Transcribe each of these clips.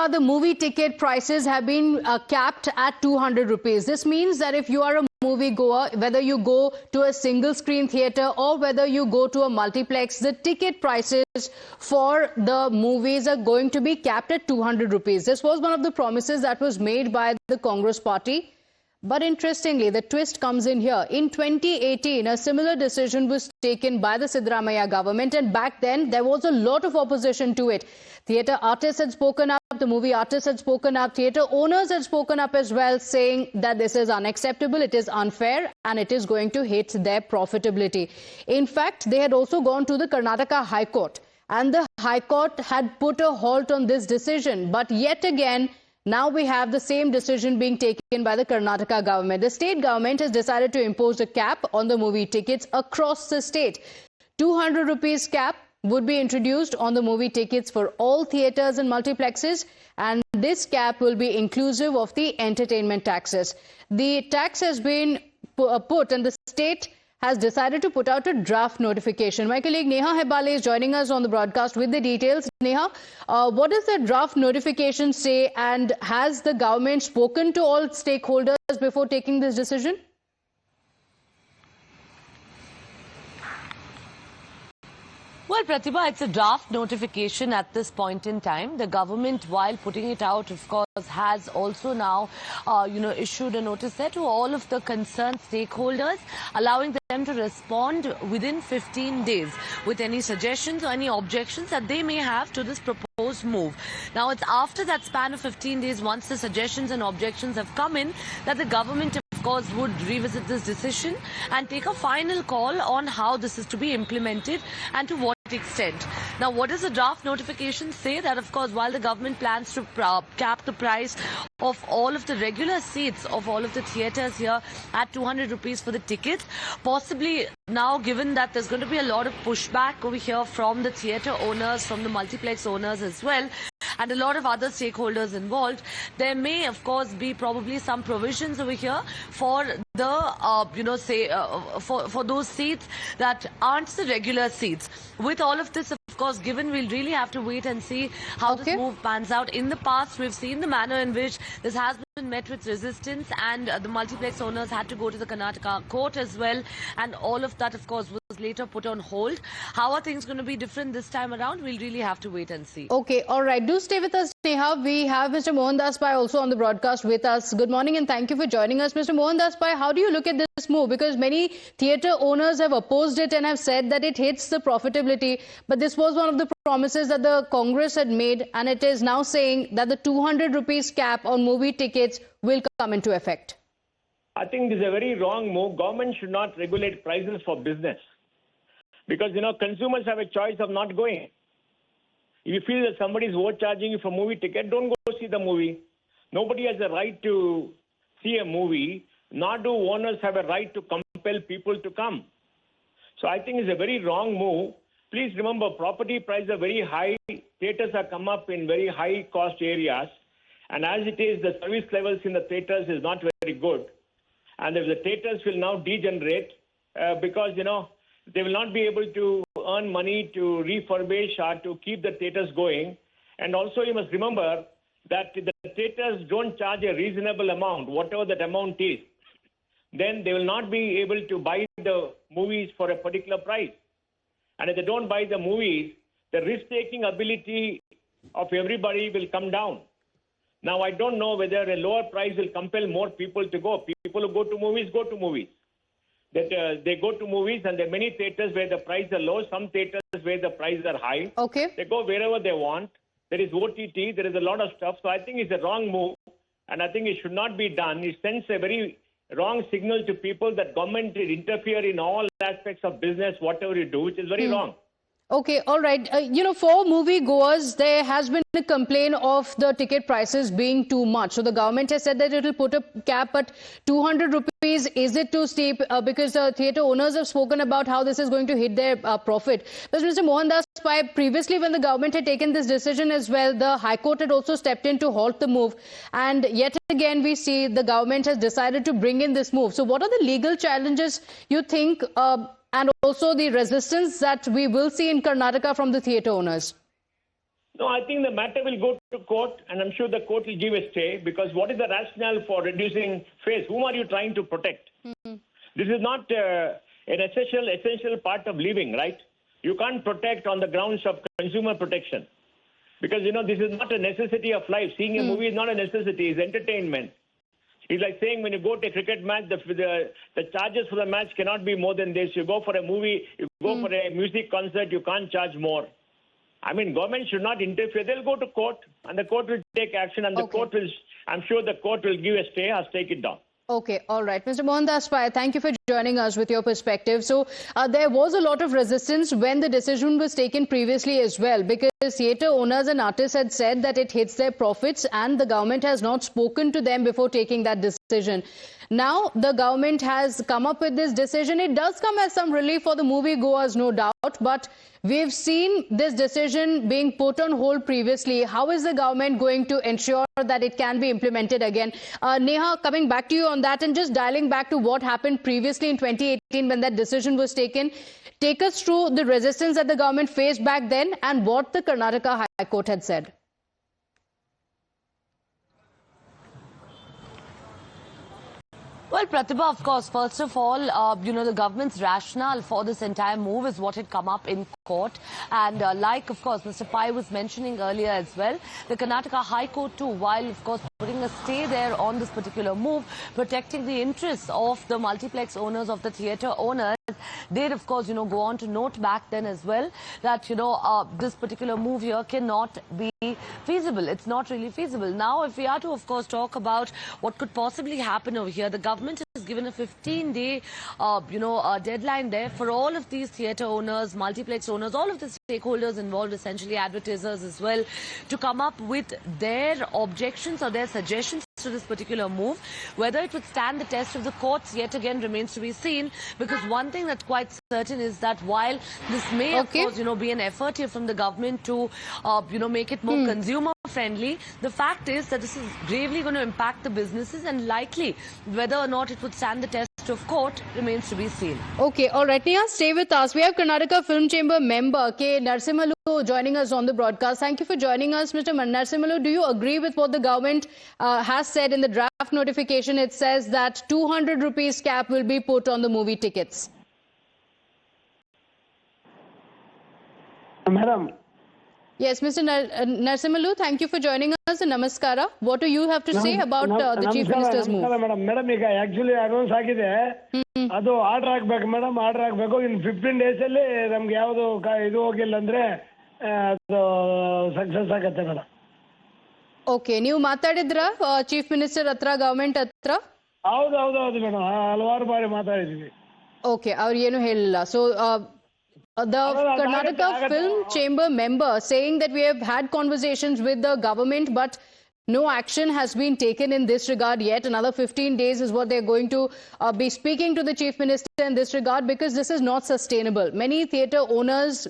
Karnataka, the movie ticket prices have been capped at 200 rupees. This means that if you are a movie goer, whether you go to a single screen theatre or whether you go to a multiplex, the ticket prices for the movies are going to be capped at 200 rupees. This was one of the promises that was made by the Congress party. But interestingly, the twist comes in here. In 2018, a similar decision was taken by the Siddaramaiah government, and back then there was a lot of opposition to it. Theatre artists had spoken up, the movie artists had spoken up, theatre owners had spoken up as well, saying that this is unacceptable, it is unfair, and it is going to hit their profitability. In fact, they had also gone to the Karnataka High Court, and the High Court had put a halt on this decision. But yet again, now we have the same decision being taken by the Karnataka government. The state government has decided to impose a cap on the movie tickets across the state. 200 rupees cap would be introduced on the movie tickets for all theatres and multiplexes, and this cap will be inclusive of the entertainment taxes. The tax has been put, and the state has decided to put out a draft notification. My colleague Neha Hebale is joining us on the broadcast with the details. Neha, what does the draft notification say, and has the government spoken to all stakeholders before taking this decision? Well, Pratibha, it's a draft notification at this point in time. The government, while putting it out, of course, has also now, issued a notice there to all of the concerned stakeholders, allowing them to respond within 15 days with any suggestions or any objections that they may have to this proposed move. Now, it's after that span of 15 days, once the suggestions and objections have come in, that the government, of course, would revisit this decision and take a final call on how this is to be implemented and to what extent. Now, what does the draft notification say? That, of course, while the government plans to cap the price of all of the regular seats of all of the theatres here at 200 rupees for the tickets, possibly now, given that there's going to be a lot of pushback over here from the theatre owners, from the multiplex owners as well, and a lot of other stakeholders involved, there may, of course, be probably some provisions over here for the, for those seats that aren't the regular seats. With all of this, of course, given, we'll really have to wait and see how this move pans out. In the past, we've seen the manner in which this has been met with resistance, and the multiplex owners had to go to the Karnataka court as well, and all of that, of course, was later put on hold. How are things going to be different this time around? We'll really have to wait and see. Okay, all right. Do stay with us, Neha. We have Mr. Mohandas Pai also on the broadcast with us. Good morning and thank you for joining us. Mr. Mohandas Pai, how do you look at this move? Because many theatre owners have opposed it and have said that it hits the profitability. But this was one of the promises that the Congress had made, and it is now saying that the 200 rupees cap on movie tickets will come into effect. I think this is a very wrong move. Government should not regulate prices for business. Because, consumers have a choice of not going. If you feel that somebody is overcharging you for movie ticket, don't go see the movie. Nobody has a right to see a movie, nor do owners have a right to compel people to come. So I think it's a very wrong move. Please remember, property prices are very high. Theatres have come up in very high cost areas. And as it is, the service levels in the theatres is not very good. And if the theatres will now degenerate because, they will not be able to earn money to refurbish or to keep the theatres going. And also you must remember that the theatres don't charge a reasonable amount, whatever that amount is. Then they will not be able to buy the movies for a particular price. And if they don't buy the movies, the risk-taking ability of everybody will come down. Now, I don't know whether a lower price will compel more people to go. People who go to movies, go to movies. They go to movies, and there are many theatres where the prices are low, some theatres where the prices are high. Okay. They go wherever they want. There is OTT, there is a lot of stuff. So I think it's a wrong move, and I think it should not be done. It sends a very wrong signal to people that government will interfere in all aspects of business, whatever you do, which is very wrong. Okay, all right. For movie goers, there has been a complaint of the ticket prices being too much. So the government has said that it will put a cap at 200 rupees. Is it too steep? Because theatre owners have spoken about how this is going to hit their profit. But Mr. Mohandas Pai, previously when the government had taken this decision as well, the High Court had also stepped in to halt the move. And yet again, we see the government has decided to bring in this move. So what are the legal challenges you think and also the resistance that we will see in Karnataka from the theatre owners? No, I think the matter will go to court, and I'm sure the court will give a stay, because what is the rationale for reducing fares? Whom are you trying to protect? This is not an essential part of living, right? You can't protect on the grounds of consumer protection, because, this is not a necessity of life. Seeing a movie is not a necessity, it's entertainment. It's like saying when you go to a cricket match, the charges for the match cannot be more than this. You go for a movie, you go for a music concert, you can't charge more. I mean, government should not interfere. They'll go to court, and the court will take action, and I'm sure the court will give a stay or take it down. Okay, all right. Mr. Mohandas Pai, thank you for joining us with your perspective. So there was a lot of resistance when the decision was taken previously as well, because theatre owners and artists had said that it hits their profits, and the government has not spoken to them before taking that decision. Now the government has come up with this decision. It does come as some relief for the movie goers, no doubt, but we've seen this decision being put on hold previously. How is the government going to ensure that it can be implemented again? Neha, coming back to you on that and just dialing back to what happened previously in 2018 when that decision was taken, take us through the resistance that the government faced back then and what the Karnataka High Court had said. Well, Pratibha, of course, first of all, the government's rationale for this entire move is what had come up in court. And like, of course, Mr. Pai was mentioning earlier as well, the Karnataka High Court too, while, of course, putting a stay there on this particular move, protecting the interests of the multiplex owners, of the theatre owners, did, of course, go on to note back then as well that, this particular move here cannot be feasible. It's not really feasible. Now, if we are to, of course, talk about what could possibly happen over here, the government has given a 15-day, deadline there for all of these theatre owners, multiplex owners, all of the stakeholders involved, essentially advertisers as well, to come up with their objections or their suggestions to this particular move. Whether it would stand the test of the courts yet again remains to be seen, because one thing that's quite certain is that while this may, of course, be an effort here from the government to, make it more consumer friendly, the fact is that this is gravely going to impact the businesses, and likely whether or not it would stand the test of court remains to be seen. Okay, all right, Neha, stay with us. We have Karnataka Film Chamber member K. Narasimhalu joining us on the broadcast. Thank you for joining us, Mr. Narasimhalu. Do you agree with what the government has said in the draft notification? It says that 200 rupees cap will be put on the movie tickets. Madam. Yes, Mr. Narasimhalu, thank you for joining us, and namaskara. What do you have to say about the Chief Minister's move? Madam, actually advance ಆಗಿದೆ ಅದು order ಹಾಕಬೇಕು madam, order ಹಾಕಬೇಕು. ಇನ್ 15 days ಅಲ್ಲಿ ನಮಗೆ ಯಾವುದು ಇದು ಹೋಗಿಲ್ಲ ಅಂದ್ರೆ ಅದು ಸಕ್ಸಸ್ ಆಗುತ್ತೆ ಮೇಡಮ್. ಓಕೆ, ನೀವು ಮಾತಾಡಿದ್ರಾ ಚೀಫ್ ಮಿನಿಸ್ಟರ್ ಹತ್ರ, ಗವರ್ಮೆಂಟ್ ಹತ್ರ? ಹೌದು ಮೇಡಮ್, ಹಲವಾರು ಬಾರಿ ಮಾತಾಡಿದ್ವಿ. ಓಕೆ, ಅವ್ರು ಏನು ಹೇಳಿಲ್ಲ. So the Karnataka Film Chamber member saying that we have had conversations with the government, but no action has been taken in this regard yet. Another 15 days is what they're going to be speaking to the Chief Minister in this regard, because this is not sustainable. Many theatre owners,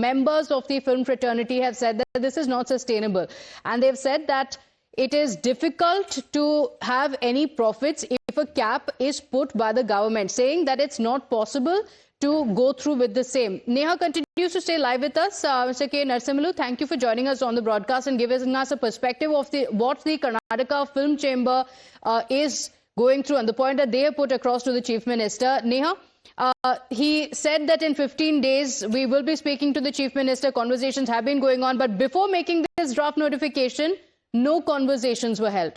members of the film fraternity have said that this is not sustainable. And they've said that it is difficult to have any profits if a cap is put by the government, saying that it's not possible to go through with the same. Neha continues to stay live with us. Mr. K. Narasimhalu, thank you for joining us on the broadcast and giving us a perspective of what the Karnataka Film Chamber is going through and the point that they have put across to the Chief Minister. Neha, he said that in 15 days we will be speaking to the Chief Minister. Conversations have been going on, but before making this draft notification, no conversations were held.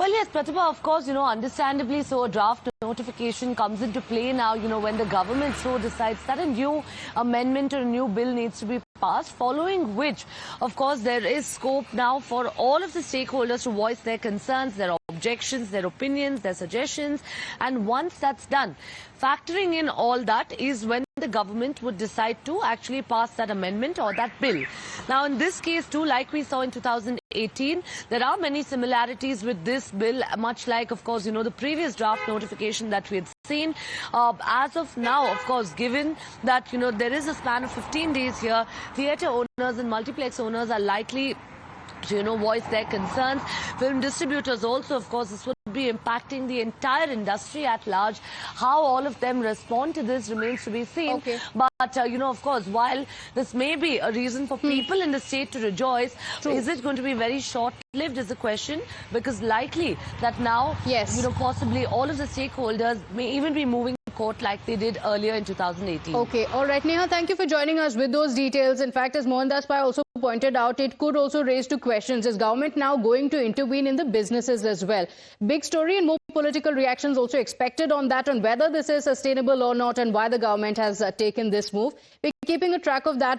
Well, yes, Pratibha, of course, understandably so, a draft notification comes into play now, when the government so decides that a new amendment or a new bill needs to be passed, following which, of course, there is scope now for all of the stakeholders to voice their concerns, their objections, their opinions, their suggestions. And once that's done, factoring in all that is when the government would decide to actually pass that amendment or that bill. Now, in this case too, like we saw in 2018, there are many similarities with this bill, much like, of course, the previous draft notification that we had seen. As of now, of course, given that, there is a span of 15 days here, theatre owners and multiplex owners are likely to voice their concerns. Film distributors also, of course, this would be impacting the entire industry at large. How all of them respond to this remains to be seen. Okay. But, of course, while this may be a reason for people in the state to rejoice, is it going to be very short-lived is the question, because likely that now, Yes. possibly all of the stakeholders may even be moving court like they did earlier in 2018. Okay, all right, Neha, thank you for joining us with those details. In fact, as Mohandas Pai also pointed out, it could also raise two questions. Is government now going to intervene in the businesses as well? Big story and more political reactions also expected on that, on whether this is sustainable or not and why the government has taken this move. We're keeping a track of that, but